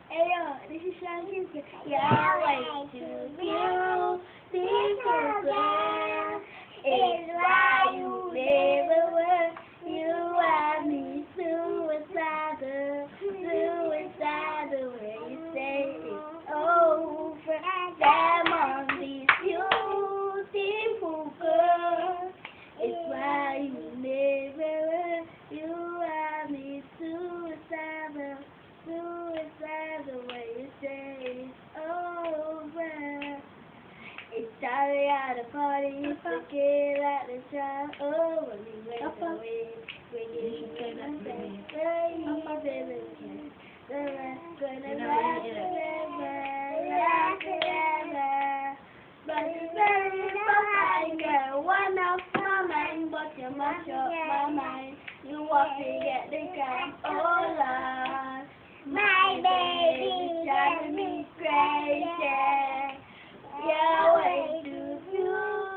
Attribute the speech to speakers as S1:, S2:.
S1: Ayo, this is Shanti. Yeah, way to you. People say it's why you never were. You and me suicidal, suicidal. When you say it's over, damn on these beautiful girls. It's why you never were. You and me suicidal. Suicide way you say it's over. It's Charlie at the party, forget at the time. Oh, when we went away, we didn't say, baby, the rest gonna last forever. But it's very fine, girl. One of my mind, but you mash up my mind. You want to get the gun, oh Lord. My baby's driving me crazy. Yeah, way too beautiful.